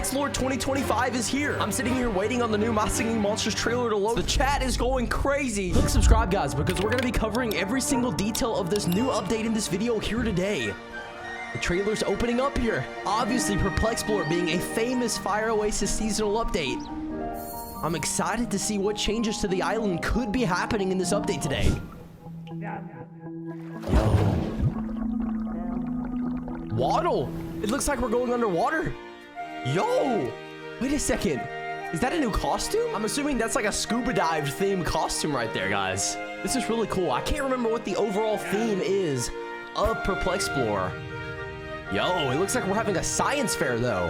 Perplexplore 2025 is here. I'm sitting here waiting on the new My Singing Monsters trailer to load. The chat is going crazy. Click subscribe, guys, because we're going to be covering every single detail of this new update in this video here today. The trailer's opening up here. Obviously, Perplexplore being a famous Fire Oasis seasonal update. I'm excited to see what changes to the island could be happening in this update today. Yo. Waddle! It looks like we're going underwater. Yo! Wait a second. Is that a new costume? I'm assuming that's like a scuba dive themed costume right there, guys. This is really cool. I can't remember what the overall theme is of Perplexplore. Yo, it looks like we're having a science fair, though.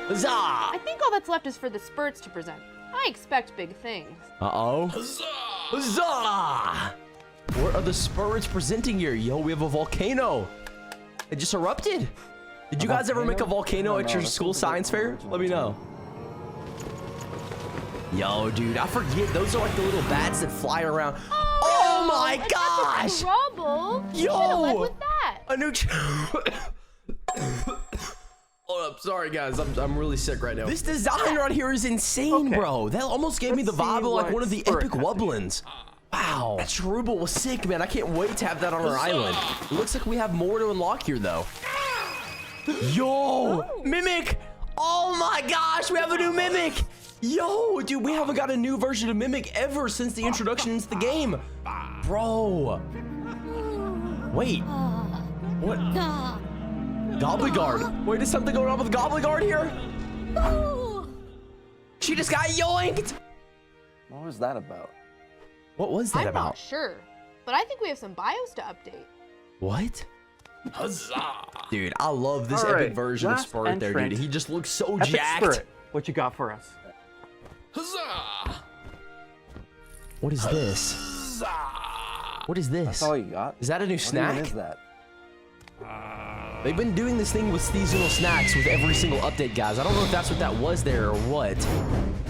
Huzzah! I think all that's left is for the spurts to present. I expect big things. Uh-oh. Huzzah! Huzzah! What are the spurts presenting here? Yo, we have a volcano. It just erupted. Did you guys ever make a volcano at your school science fair? Let me know. Yo, dude, I forget. Those are like the little bats that fly around. Oh my gosh! Cherubble. Yo! Led with that. A new Hold up, sorry guys, I'm really sick right now. This design right here is insane, bro. That almost gave me the vibe of like one of the epic Wubblins. Wow, that Cherubble was sick, man. I can't wait to have that on our island. It looks like we have more to unlock here, though. Yo, Mimic! Oh my gosh, we have a new Mimic! Yo, dude, we haven't got a new version of Mimic ever since the introduction into the game. Bro. Wait. What? Gobblyguard. Wait, is something going on with Gobblyguard here? She just got yoinked. What was that about? What was that about? I'm not sure, but I think we have some bios to update. What? Huzzah! Dude, I love this epic version of Spirit there, dude. He just looks so jacked. Spirit, what you got for us? Huzzah! What is this? Huzzah! What is this? That's all you got? Is that a new snack? What is that? They've been doing this thing with seasonal snacks with every single update, guys. I don't know if that's what that was there or what.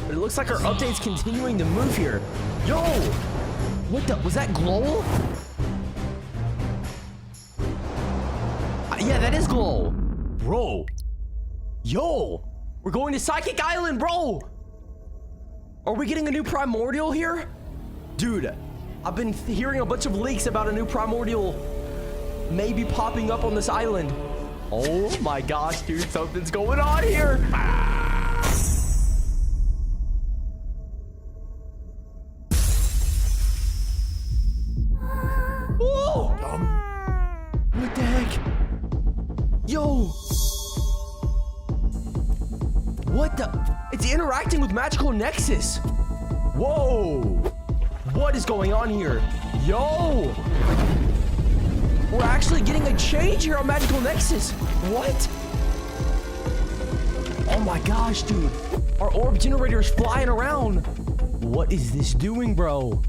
But it looks like our update's continuing to move here. Yo! What the? Was that Glow? Yeah, that is Glow. Bro. Yo! We're going to Psychic Island, bro! Are we getting a new Primordial here? Dude, I've been hearing a bunch of leaks about a new Primordial maybe popping up on this island. Oh my gosh, dude, something's going on here. Whoa! What the heck? Yo! What the? It's interacting with Magical Nexus. Whoa! What is going on here? Yo! We're actually getting a change here on Magical Nexus. What? Oh my gosh, dude. Our orb generator is flying around. What is this doing, bro?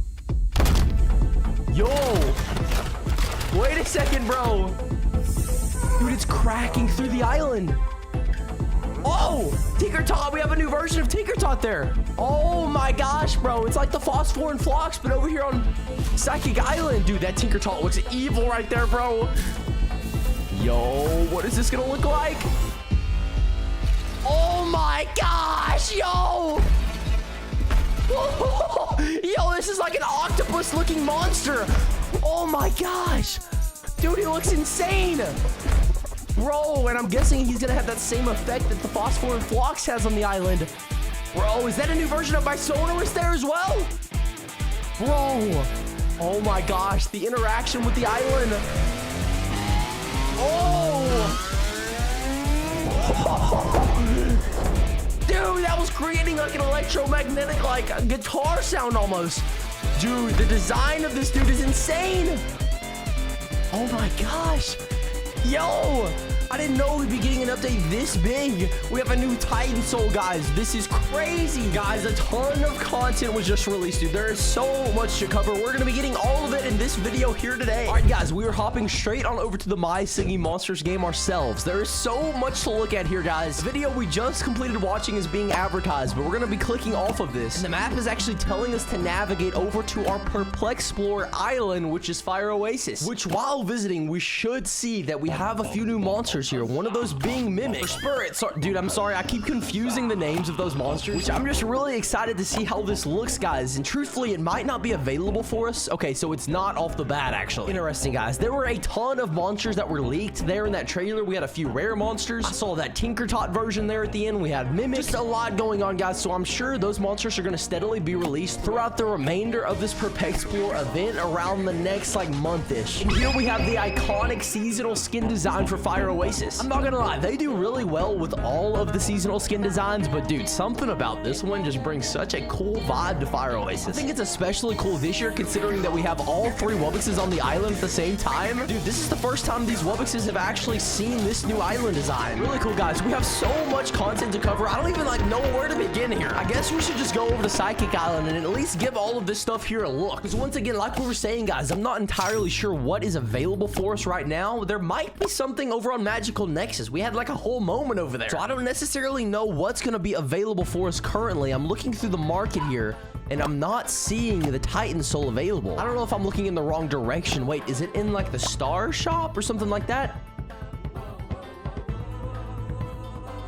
Yo. Wait a second, bro. Dude, it's cracking through the island. Oh, Tinkertot. We have a new version of Tinkertot there. Oh my gosh, bro. It's like the Phosphoran Phlox, but over here on Psychic Island. Dude, that Tinkertot looks evil right there, bro. Yo, what is this gonna look like? Oh my gosh, yo. Yo, this is like an octopus looking monster. Oh my gosh. Dude, he looks insane. Bro, and I'm guessing he's gonna have that same effect that the Phosphoran Phlox has on the island. Bro, is that a new version of Bisonorus there as well? Bro. Oh my gosh, the interaction with the island. Oh! Dude, that was creating like an electromagnetic, like a guitar sound almost. Dude, the design of this dude is insane. Oh my gosh. Yo! I didn't know we'd be getting an update this big. We have a new Titan Soul, guys. This is crazy. Guys, a ton of content was just released, dude. There is so much to cover. We're going to be getting all of it in this video here today. All right, guys, we are hopping straight on over to the My Singing Monsters game ourselves. There is so much to look at here, guys. The video we just completed watching is being advertised, but we're going to be clicking off of this. And the map is actually telling us to navigate over to our Perplexplore island, which is Fire Oasis, which while visiting, we should see that we have a few new monsters monsters here. One of those being Mimic. Or Spirit. Dude, I'm sorry. I keep confusing the names of those monsters, which I'm just really excited to see how this looks, guys. And truthfully, it might not be available for us. Okay, so it's not off the bat, actually. Interesting, guys. There were a ton of monsters that were leaked there in that trailer. We had a few rare monsters. I saw that Tinkertot version there at the end. We had Mimic. Just a lot going on, guys. So I'm sure those monsters are going to steadily be released throughout the remainder of this Perplexplore event around the next, like, month-ish. And here we have the iconic seasonal skin design for Fire Oasis. I'm not gonna lie, they do really well with all of the seasonal skin designs, but dude, something about this one just brings such a cool vibe to Fire Oasis. I think it's especially cool this year considering that we have all 3 Wubbixes on the island at the same time. Dude, this is the first time these Wubbixes have actually seen this new island design. Really cool, guys. We have so much content to cover. I don't even like know where to begin here. I guess we should just go over to Psychic Island and at least give all of this stuff here a look. Because once again, like we were saying, guys, I'm not entirely sure what is available for us right now. There might be something over on Magical Nexus. We had like a whole moment over there. So I don't necessarily know what's going to be available for us currently. I'm looking through the market here and I'm not seeing the Titan Soul available. I don't know if I'm looking in the wrong direction. Wait, is it in like the Star Shop or something like that?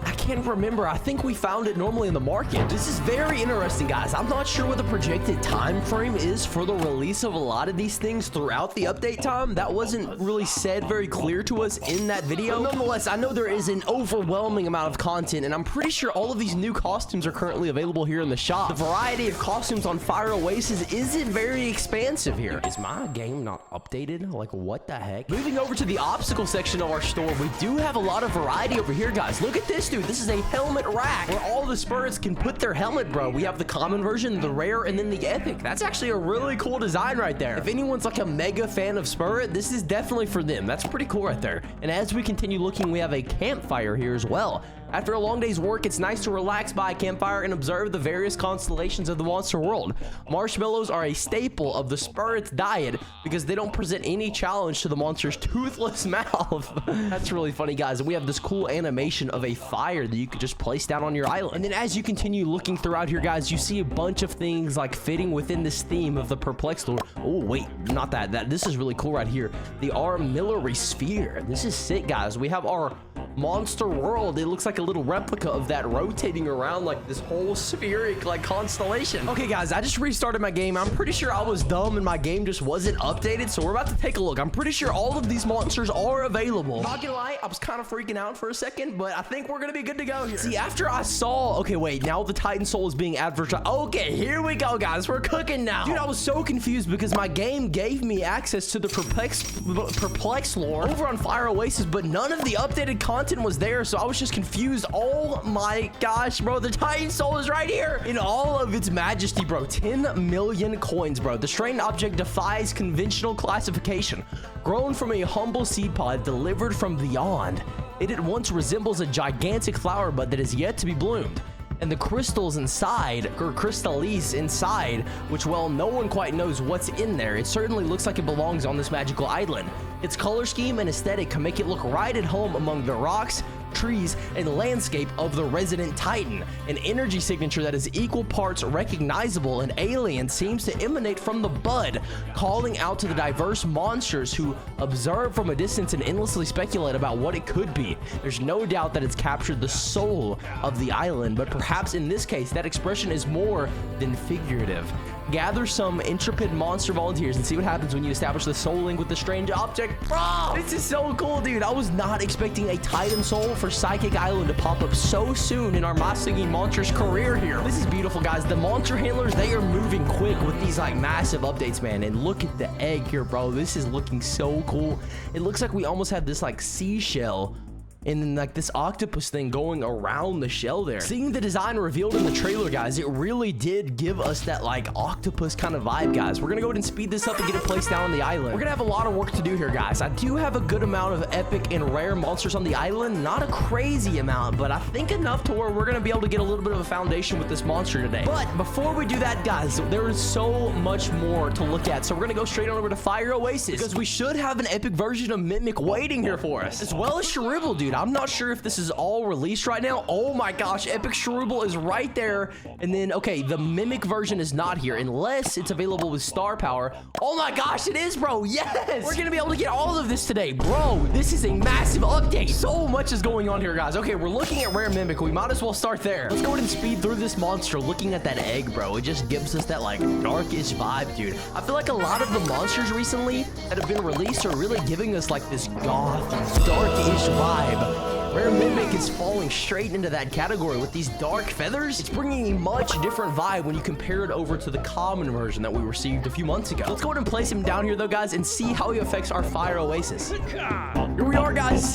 I can't remember. I think we found it normally in the market. This is very interesting, guys. I'm not sure what the projected time frame is for the release of a lot of these things throughout the update time. That wasn't really said very clear to us in that video. But nonetheless, I know there is an overwhelming amount of content, and I'm pretty sure all of these new costumes are currently available here in the shop. The variety of costumes on Fire Oasis isn't very expansive here. Is my game not updated? Like, what the heck? Moving over to the obstacle section of our store, we do have a lot of variety over here, guys. Look at this, dude. This is a helmet rack where all the spirits can put their helmet, bro. We have the common version, the rare, and then the epic. That's actually a really cool design right there. If anyone's like a mega fan of spirit, this is definitely for them. That's pretty cool right there. And as we continue looking, we have a campfire here as well. After a long day's work, it's nice to relax by a campfire and observe the various constellations of the monster world. Marshmallows are a staple of the spirit's diet because they don't present any challenge to the monster's toothless mouth. That's really funny, guys. And we have this cool animation of a fire that you could just place down on your island. And then as you continue looking throughout here, guys, you see a bunch of things like fitting within this theme of the Perplexplore. Oh, wait, not that. This is really cool right here. The armillary sphere. This is sick, guys. We have our monster world. It looks like a little replica of that rotating around like this whole spheric like constellation. Okay, guys, I just restarted my game. I'm pretty sure I was dumb and my game just wasn't updated, so we're about to take a look. I'm pretty sure all of these monsters are available. Not gonna lie, I was kind of freaking out for a second, but I think we're gonna be good to go here. See, after I saw, okay, wait, now the Titan Soul is being advertised. Okay, here we go, guys. We're cooking now. Dude, I was so confused because my game gave me access to the Perplexplore over on Fire Oasis, but none of the updated content was there, so I was just confused. Oh my gosh, bro, the Titan Soul is right here in all of its majesty, bro. 10 million coins, bro. The strange object defies conventional classification. Grown from a humble seed pod delivered from beyond, it at once resembles a gigantic flower bud that is yet to be bloomed. And the crystals inside, or crystallis inside, which, well, no one quite knows what's in there. It certainly looks like it belongs on this magical island. Its color scheme and aesthetic can make it look right at home among the rocks, trees, and landscape of the resident Titan. An energy signature that is equal parts recognizable and alien seems to emanate from the bud, calling out to the diverse monsters who observe from a distance and endlessly speculate about what it could be. There's no doubt that it's captured the soul of the island, but perhaps in this case, that expression is more than figurative. Gather some intrepid monster volunteers and see what happens when you establish the soul link with the strange object. Bro, this is so cool, dude. I was not expecting a Titan Soul for Psychic Island to pop up so soon in our Masagi Monsters career here. This is beautiful, guys. The monster handlers, they are moving quick with these like massive updates, man. And look at the egg here, bro. This is looking so cool. It looks like we almost have this like seashell and then like this octopus thing going around the shell there. Seeing the design revealed in the trailer, guys, it really did give us that like octopus kind of vibe, guys. We're gonna go ahead and speed this up and get it placed down on the island. We're gonna have a lot of work to do here, guys. I do have a good amount of epic and rare monsters on the island. Not a crazy amount, but I think enough to where we're gonna be able to get a little bit of a foundation with this monster today. But before we do that, guys, there is so much more to look at. So we're gonna go straight on over to Fire Oasis because we should have an epic version of Mimic waiting here for us, as well as Cherubble, dude. I'm not sure if this is all released right now. Oh my gosh, Epic Cherubble is right there. And then, okay, the Mimic version is not here unless it's available with star power. Oh my gosh, it is, bro. Yes! We're gonna be able to get all of this today. Bro, this is a massive update. So much is going on here, guys. Okay, we're looking at Rare Mimic. We might as well start there. Let's go ahead and speed through this monster looking at that egg, bro. It just gives us that, like, darkish vibe, dude. I feel like a lot of the monsters recently that have been released are really giving us, like, this goth, darkish vibe. Rare Mimic is falling straight into that category with these dark feathers. It's bringing a much different vibe when you compare it over to the common version that we received a few months ago. Let's go ahead and place him down here, though, guys, and see how he affects our fire oasis. Here we are, guys.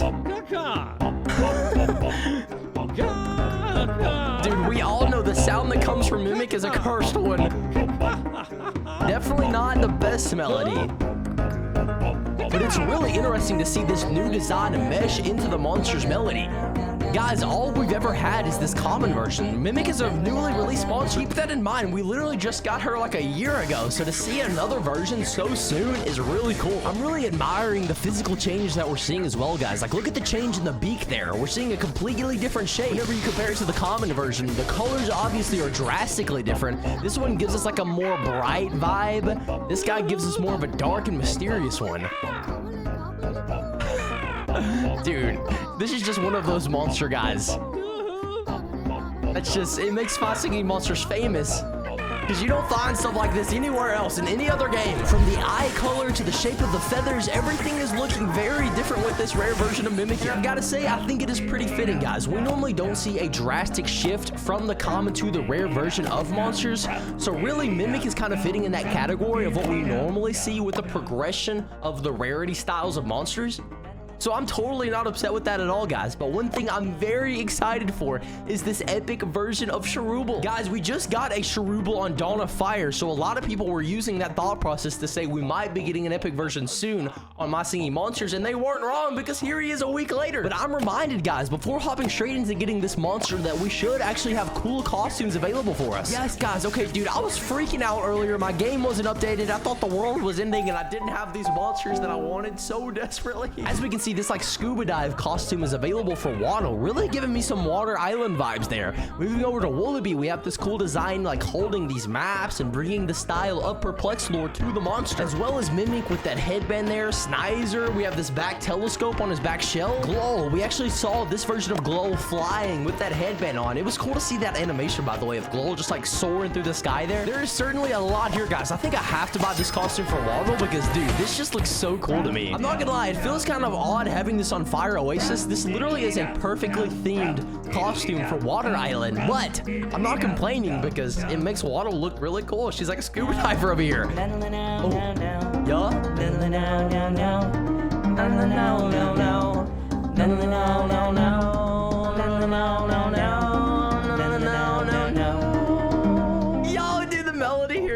Dude, we all know the sound that comes from Mimic is a cursed one. Definitely not the best melody. But it's really interesting to see this new design mesh into the monster's melody. Guys, all we've ever had is this common version. Mimic is a newly released monster. Keep that in mind. We literally just got her like a year ago. So to see another version so soon is really cool. I'm really admiring the physical change that we're seeing as well, guys. Like, look at the change in the beak there. We're seeing a completely different shape. Whenever you compare it to the common version, the colors obviously are drastically different. This one gives us like a more bright vibe. This guy gives us more of a dark and mysterious one. Dude, this is just one of those monster guys. That's just, it makes Spot Singing Monsters famous. Because you don't find stuff like this anywhere else in any other game. From the eye color to the shape of the feathers, everything is looking very different with this rare version of Mimic here. I've got to say, I think it is pretty fitting, guys. We normally don't see a drastic shift from the common to the rare version of monsters. So really, Mimic is kind of fitting in that category of what we normally see with the progression of the rarity styles of monsters. So I'm totally not upset with that at all, guys. But one thing I'm very excited for is this epic version of Cherubble. Guys, we just got a Cherubble on Dawn of Fire, so a lot of people were using that thought process to say we might be getting an epic version soon on My Singing Monsters, and they weren't wrong because here he is a week later. But I'm reminded, guys, before hopping straight into getting this monster, that we should actually have cool costumes available for us. Yes, guys. Okay, dude, I was freaking out earlier. My game wasn't updated. I thought the world was ending, and I didn't have these monsters that I wanted so desperately. As we can see, this like scuba dive costume is available for Waddle, really giving me some Water Island vibes there. Moving over to Wallaby, we have this cool design like holding these maps and bringing the style of Perplexplore to the monster, as well as Mimic with that headband there. Snizer, we have this back telescope on his back shell. Glow, we actually saw this version of Glow flying with that headband on. It was cool to see that animation, by the way, of Glow just like soaring through the sky there. There is certainly a lot here, guys. I think I have to buy this costume for Waddle because, dude, this just looks so cool to me. I'm not gonna lie, it feels kind of odd having this on Fire Oasis. This literally is a perfectly themed costume for Water Island, but I'm not complaining because it makes Waddle look really cool. She's like a scuba diver over here. Oh.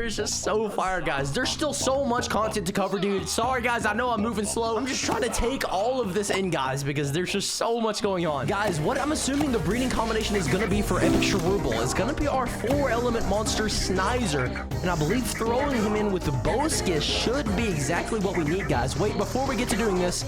Is just so fire, guys. There's still so much content to cover, dude. Sorry, guys, I know I'm moving slow. I'm just trying to take all of this in, guys, because there's just so much going on. Guys, what I'm assuming the breeding combination is gonna be for Epic Cherubble is gonna be our 4-element monster Snizer, and I believe throwing him in with the Buisness should be exactly what we need, guys. Wait, before we get to doing this,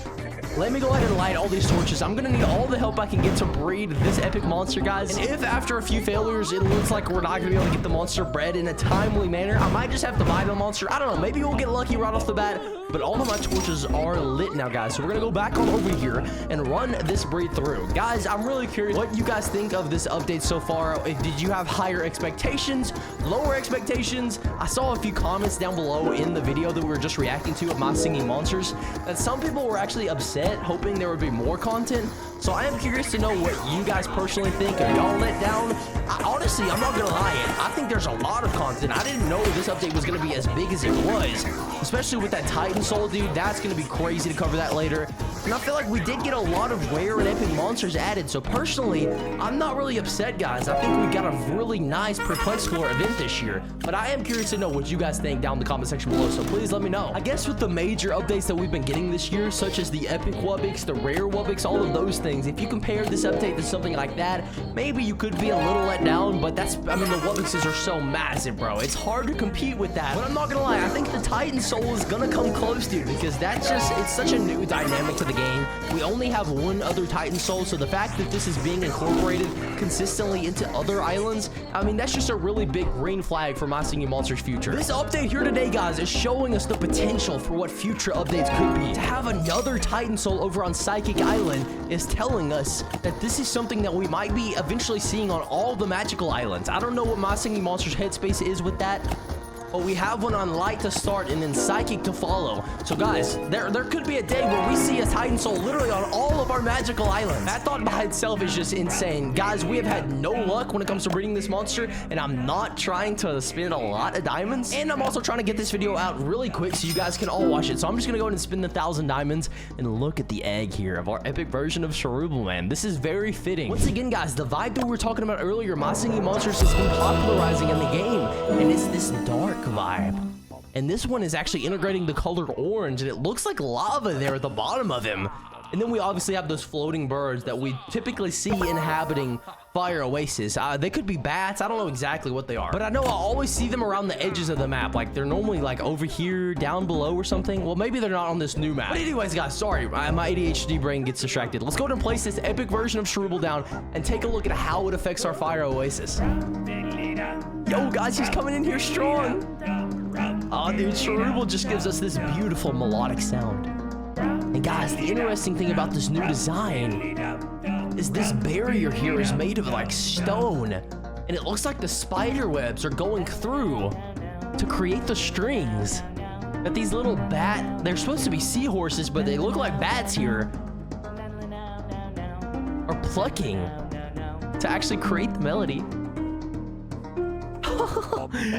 let me go ahead and light all these torches. I'm gonna need all the help I can get to breed this epic monster, guys. And if after a few failures it looks like we're not gonna be able to get the monster bred in a timely manner, I might just have to buy the monster. I don't know, maybe we'll get lucky right off the bat. But all of my torches are lit now, guys. So we're gonna go back on over here and run this breed through. Guys, I'm really curious what you guys think of this update so far. Did you have higher expectations, lower expectations? I saw a few comments down below in the video that we were just reacting to of My Singing Monsters that some people were actually upset, hoping there would be more content. So I am curious to know what you guys personally think. Are y'all let down? Honestly, I'm not gonna lie, I think there's a lot of content. I didn't know this update was gonna be as big as it was, especially with that Titan Soul, dude. That's gonna be crazy to cover that later. And I feel like we did get a lot of rare and epic monsters added. So personally, I'm not really upset, guys. I think we got a really nice Perplexplore event this year. But I am curious to know what you guys think down in the comment section below, so please let me know. I guess with the major updates that we've been getting this year, such as the epic Wubbox, the rare Wubbox, all of those things, if you compare this update to something like that, maybe you could be a little let down, but that's, I mean, the Wubboxes are so massive, bro. It's hard to compete with that. But I'm not gonna lie, I think the Titan Soul is gonna come close, dude, because that's just, it's such a new dynamic to the game. We only have one other Titan Soul, so the fact that this is being incorporated consistently into other islands, I mean, that's just a really big green flag for My Singing Monsters' future. This update here today, guys, is showing us the potential for what future updates could be. To have another Titan Soul over on Psychic Island is telling us that this is something that we might be eventually seeing on all the magical islands. I don't know what My Singing Monsters headspace is with that, but we have one on Light to start and then Psychic to follow. So guys, there could be a day where we see a Titan Soul literally on all of our magical islands. That thought by itself is just insane. Guys, we have had no luck when it comes to breeding this monster, and I'm not trying to spend a lot of diamonds. And I'm also trying to get this video out really quick so you guys can all watch it. So I'm just gonna go ahead and spend the 1,000 diamonds and look at the egg here of our epic version of Cherubble, man. This is very fitting. Once again, guys, the vibe that we were talking about earlier, My Singing Monsters has been popularizing in the game, and it's this dark vibe. And this one is actually integrating the color orange, and it looks like lava there at the bottom of him. And then we obviously have those floating birds that we typically see inhabiting Fire Oasis. They could be bats. I don't know exactly what they are, but I know I always see them around the edges of the map. Like they're normally like over here, down below or something. Well, maybe they're not on this new map. But anyways, guys, sorry, my ADHD brain gets distracted. Let's go ahead and place this epic version of Cherubble down and take a look at how it affects our Fire Oasis. Yo, guys, he's coming in here strong. Oh, dude, Cherubble just gives us this beautiful melodic sound. And guys, the interesting thing about this new design is this barrier here is made of like stone, and it looks like the spider webs are going through to create the strings that these little they're supposed to be seahorses, but they look like bats here, are plucking to actually create the melody.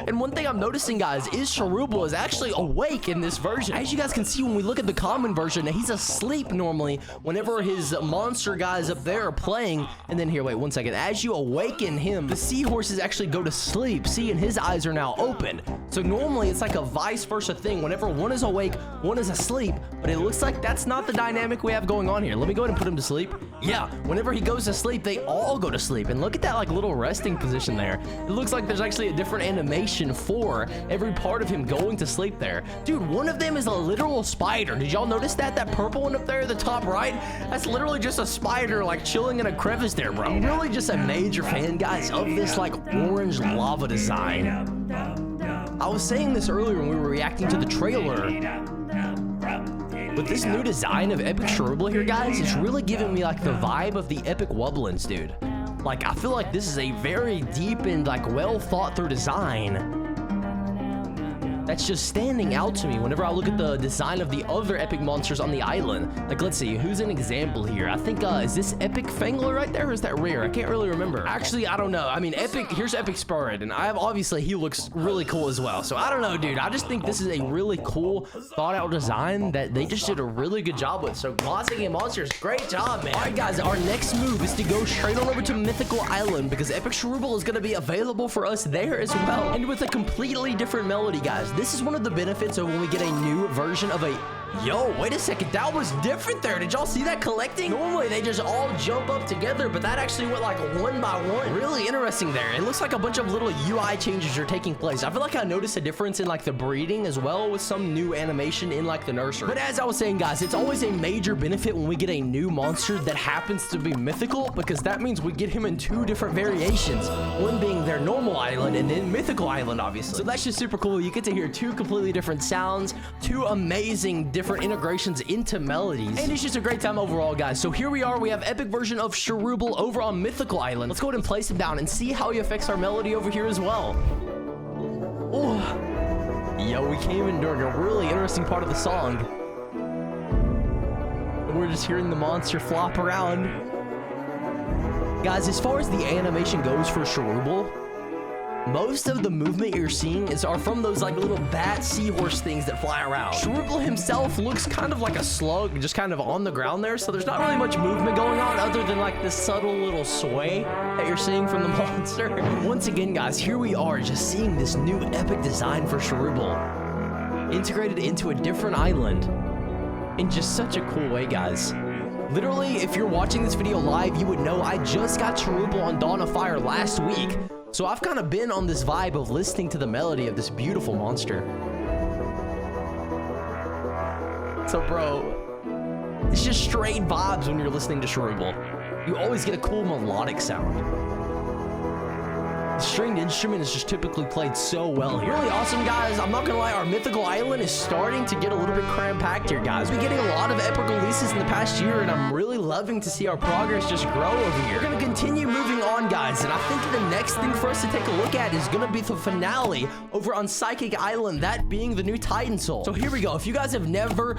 And one thing I'm noticing, guys, is Cherubble is actually awake in this version. As you guys can see when we look at the common version, he's asleep normally whenever his monster guys up there are playing. And then here, wait 1 second. As you awaken him, the seahorses actually go to sleep. See, and his eyes are now open. So normally it's like a vice versa thing. Whenever one is awake, one is asleep. But it looks like that's not the dynamic we have going on here. Let me go ahead and put him to sleep. Yeah, whenever he goes to sleep, they all go to sleep. And look at that like little resting position there. It looks like there's actually a different animation for every part of him going to sleep there. Dude, one of them is a literal spider. Did y'all notice that? That purple one up there at the top right? That's literally just a spider like chilling in a crevice there, bro. I'm really just a major fan, guys, of this like orange lava design. I was saying this earlier when we were reacting to the trailer. With this new design of Epic Cherubble here, guys, it's really giving me like the vibe of the Epic Wubblins, dude. Like, I feel like this is a very deep and like well thought through design that's just standing out to me whenever I look at the design of the other epic monsters on the island. Like, let's see, who's an example here? I think, is this Epic Fangler right there, or is that Rare? I can't really remember. Actually, I don't know. I mean, here's Epic Spirit, and obviously he looks really cool as well. So I don't know, dude. I just think this is a really cool, thought out design that they just did a really good job with. So My Singing Monsters, great job, man. All right, guys, our next move is to go straight on over to Mythical Island because Epic Cherubble is going to be available for us there as well, and with a completely different melody, guys. This is one of the benefits of when we get a new version of a... Yo, wait a second, that was different there. Did y'all see that collecting? Normally they just all jump up together, but that actually went like one by one. Really interesting there. It looks like a bunch of little UI changes are taking place. I feel like I noticed a difference in like the breeding as well with some new animation in like the nursery. But as I was saying, guys, it's always a major benefit when we get a new monster that happens to be mythical, because that means we get him in two different variations, one being their normal island and then Mythical Island, obviously. So that's just super cool. You get to hear two completely different sounds, two amazing different integrations into melodies, and it's just a great time overall, guys. So here we are, we have epic version of Cherubble over on Mythical Island. Let's go ahead and place him down and see how he affects our melody over here as well. Oh, yo, we came in during a really interesting part of the song, and we're just hearing the monster flop around. Guys, as far as the animation goes for Cherubble, most of the movement you're seeing are from those like little bat seahorse things that fly around. Cherubble himself looks kind of like a slug, just kind of on the ground there, so there's not really much movement going on other than like this subtle little sway that you're seeing from the monster. Once again, guys, here we are just seeing this new epic design for Cherubble integrated into a different island in just such a cool way, guys. Literally, if you're watching this video live, you would know I just got Cherubble on Dawn of Fire last week. So I've kind of been on this vibe of listening to the melody of this beautiful monster. So, bro, it's just straight vibes when you're listening to Cherubble. You always get a cool melodic sound. The stringed instrument is just typically played so well here. Really awesome, guys. I'm not gonna lie, our mythical island is starting to get a little bit cram-packed here, guys. We're getting a lot of epic releases in the past year, and I'm really loving to see our progress just grow over here. We're gonna continue moving on, guys, and I think the next thing for us to take a look at is gonna be the finale over on Psychic Island, that being the new Titan Soul. So here we go. If you guys have never...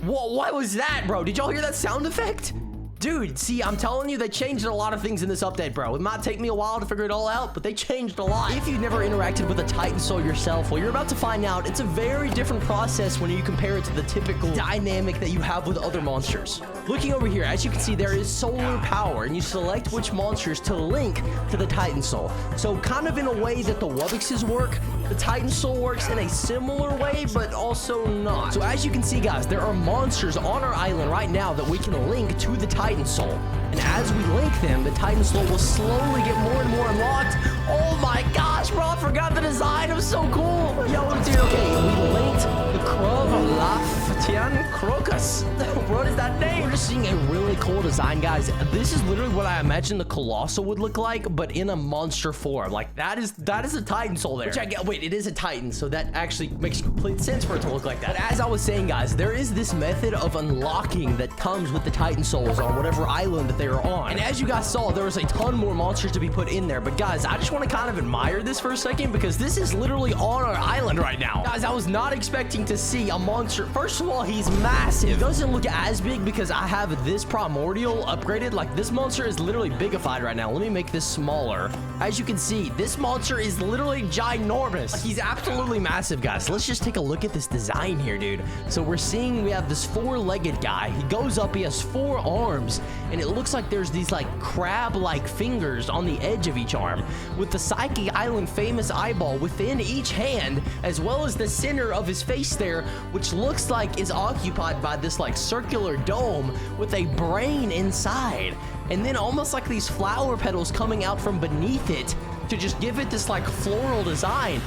what was that, bro? Did y'all hear that sound effect? Dude, see, I'm telling you, they changed a lot of things in this update, bro. It might take me a while to figure it all out, but they changed a lot. If you've never interacted with a Titan Soul yourself, well, you're about to find out. It's a very different process when you compare it to the typical dynamic that you have with other monsters. Looking over here, as you can see, there is solar power, and you select which monsters to link to the Titan Soul. So kind of in a way that the Wubbixes work, the Titan Soul works in a similar way, but also not. So as you can see, guys, there are monsters on our island right now that we can link to the Titan Soul. And as we link them, the Titan Soul will slowly get more and more unlocked. Oh my gosh, bro, I forgot the design. It was so cool. Yo, dude, okay, we linked the cruv'laaphtian crocus. What is that name? We're just seeing a really cool design, guys. This is literally what I imagine the Colossal would look like, but in a monster form. Like, that is a Titan Soul there. Which I get, wait, it is a Titan, so that actually makes complete sense for it to look like that. But as I was saying, guys, there is this method of unlocking that comes with the Titan Souls on whatever island that they are on. And as you guys saw, there was a ton more monsters to be put in there. But guys, I just want to kind of admire this for a second, because this is literally on our island right now. Guys, I was not expecting to see a monster. First of all, he's massive. He doesn't look as big because I have this primordial upgraded. Like, this monster is literally bigified right now. Let me make this smaller. As you can see, this monster is literally ginormous. Like, he's absolutely massive, guys. Let's just take a look at this design here, dude. So we're seeing we have this four-legged guy. He goes up, he has 4 arms, and it looks like there's these like crab-like fingers on the edge of each arm, with the Psychic Island famous eyeball within each hand, as well as the center of his face there, which looks like is occupied by this like circular dome with a brain inside, and then almost like these flower petals coming out from beneath it to just give it this like floral design.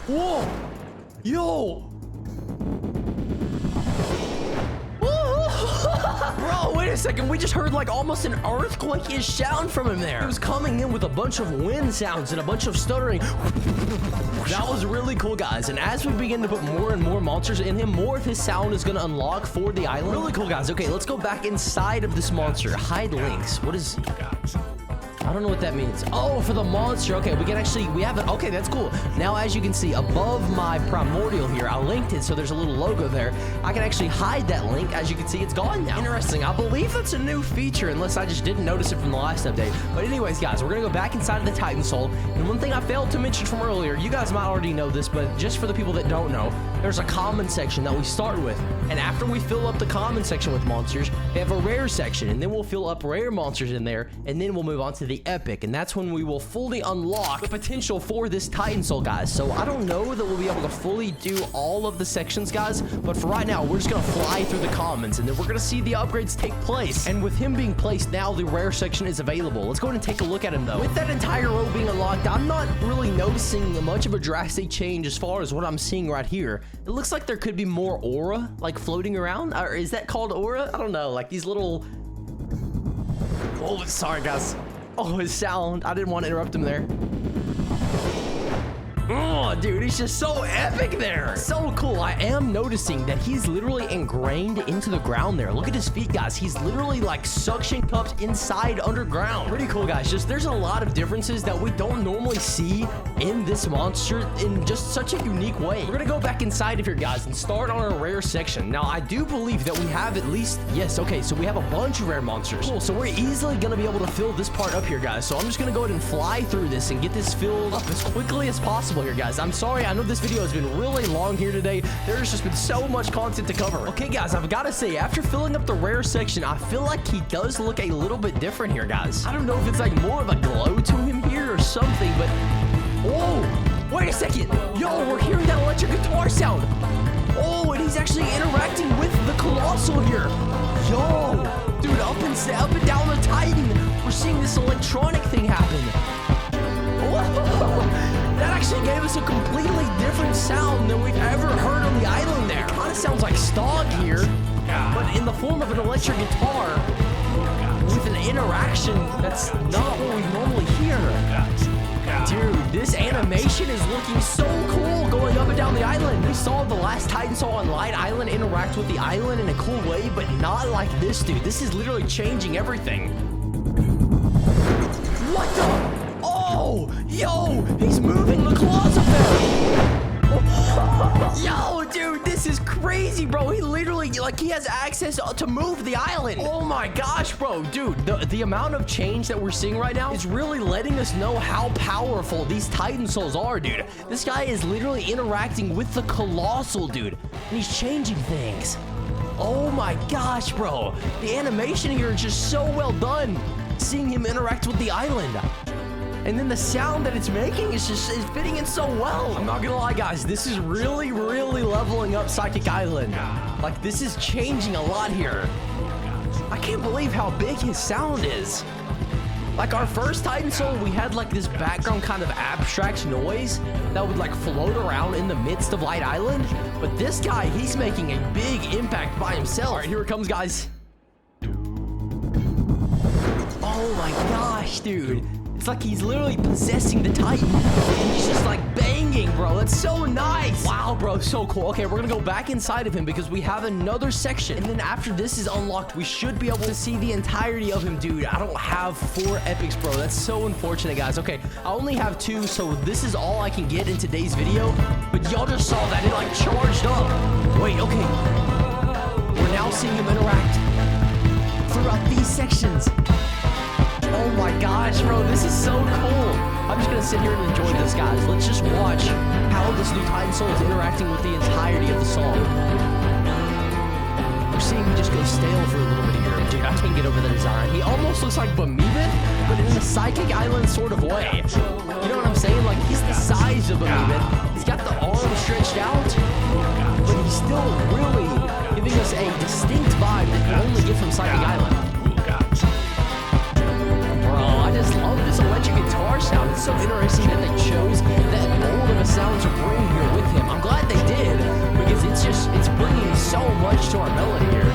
Whoa, yo. Bro, wait a second. We just heard like almost an earthquake-ish sound from him there. He was coming in with a bunch of wind sounds and a bunch of stuttering. That was really cool, guys. And as we begin to put more and more monsters in him, more of his sound is going to unlock for the island. Really cool, guys. Okay, let's go back inside of this monster. Hide links. What is... I don't know what that means. Oh, for the monster. Okay, we can actually, we have it. Okay, that's cool. Now, as you can see, above my primordial here, I linked it, so there's a little logo there. I can actually hide that link. As you can see, it's gone now. Interesting. I believe that's a new feature, unless I just didn't notice it from the last update. But anyways, guys, we're going to go back inside of the Titan Soul. And one thing I failed to mention from earlier, you guys might already know this, but just for the people that don't know, there's a common section that we start with. And after we fill up the common section with monsters, they have a rare section, and then we'll fill up rare monsters in there, and then we'll move on to the epic, and that's when we will fully unlock the potential for this Titan Soul, guys. So I don't know that we'll be able to fully do all of the sections, guys, but for right now, we're just gonna fly through the commons, and then we're gonna see the upgrades take place. And with him being placed, now the rare section is available. Let's go ahead and take a look at him, though. With that entire row being unlocked, I'm not really noticing much of a drastic change as far as what I'm seeing right here. It looks like there could be more aura, like floating around, or is that called aura? I don't know, like these little... Oh, sorry, guys. Oh, his sound. I didn't want to interrupt him there. Oh, dude, he's just so epic there. So cool. I am noticing that he's literally ingrained into the ground there. Look at his feet, guys. He's literally like suction cups inside underground. Pretty cool, guys. Just there's a lot of differences that we don't normally see in this monster in just such a unique way. We're gonna go back inside of here, guys, and start on our rare section. Now, I do believe that we have at least, yes, okay, so we have a bunch of rare monsters. Cool, so we're easily gonna be able to fill this part up here, guys. So I'm just gonna go ahead and fly through this and get this filled up as quickly as possible here, guys. I'm sorry, I know this video has been really long here today. There's just been so much content to cover. Okay, guys, I've gotta say, after filling up the rare section, I feel like he does look a little bit different here, guys. I don't know if it's like more of a glow to him here or something, but oh, wait a second. Yo, we're hearing that electric guitar sound. Oh, and he's actually interacting with the Colossal here. Yo, dude, up and down the Titan, we're seeing this electronic thing happen. Whoa, that actually gave us a completely different sound than we've ever heard on the island there. Kind of sounds like Stog here, but in the form of an electric guitar with an interaction that's not what we normally hear. Dude, this animation is looking so cool going up and down the island. We saw the last Titan Soul on Light Island interact with the island in a cool way, but not like this, dude. This is literally changing everything. What the? Oh, yo, he's moving the claws up there. Yo, dude, this is crazy, bro. He literally, like, he has access to move the island. Oh my gosh, bro. Dude, the amount of change that we're seeing right now is really letting us know how powerful these Titan Souls are, dude. This guy is literally interacting with the Colossal, dude, and he's changing things. Oh my gosh, bro. The animation here is just so well done, seeing him interact with the island. And then the sound that it's making is just fitting in so well. I'm not gonna lie, guys. This is really, really leveling up Psychic Island. Like, this is changing a lot here. I can't believe how big his sound is. Like, our first Titan Soul, we had, like, this background kind of abstract noise that would, like, float around in the midst of Light Island. But this guy, he's making a big impact by himself. All right, here it comes, guys. Oh, my gosh, dude. It's like he's literally possessing the Titan, and he's just like banging, bro. That's so nice. Wow, bro, so cool. Okay, we're gonna go back inside of him because we have another section, and then after this is unlocked, we should be able to see the entirety of him. Dude, I don't have 4 epics, bro. That's so unfortunate, guys. Okay, I only have 2, so this is all I can get in today's video, but y'all just saw that it like charged up. Wait, okay, we're now seeing him interact throughout these sections. Oh my gosh, bro, this is so cool. I'm just gonna sit here and enjoy this, guys. Let's just watch how this new Titan Soul is interacting with the entirety of the song. We're seeing me just go stale for a little bit here. Dude, I can't get over the design. He almost looks like Bamibit, but in a Psychic Island sort of way. You know what I'm saying? Like, he's the size of Bamibit. He's got the arm stretched out, but he's still really giving us a distinct vibe that you only get from Psychic Island. I just love this electric guitar sound. It's so interesting that they chose that bold of a sound to bring here with him. I'm glad they did, because it's bringing so much to our melody here.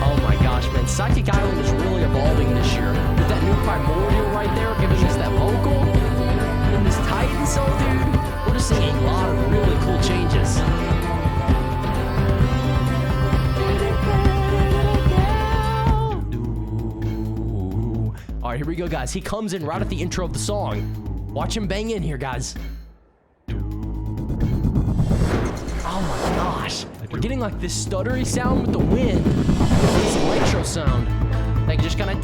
Oh my gosh, man. Psychic Island is really evolving this year. With that new Primordial right there, giving us that vocal. And this Titan Soul, dude, we're just seeing a lot of really cool changes. All right, here we go, guys. He comes in right at the intro of the song. Watch him bang in here, guys. Oh my gosh. We're getting like this stuttery sound with the wind. This electro sound. Like just kind of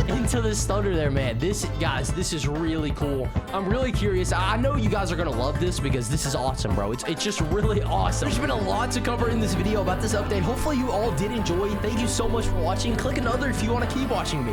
into the stutter there, man. This, guys, this is really cool. I'm really curious. I know you guys are gonna love this because this is awesome, bro. It's just really awesome. There's been a lot to cover in this video about this update. Hopefully you all did enjoy. Thank you so much for watching. Click another if you want to keep watching me.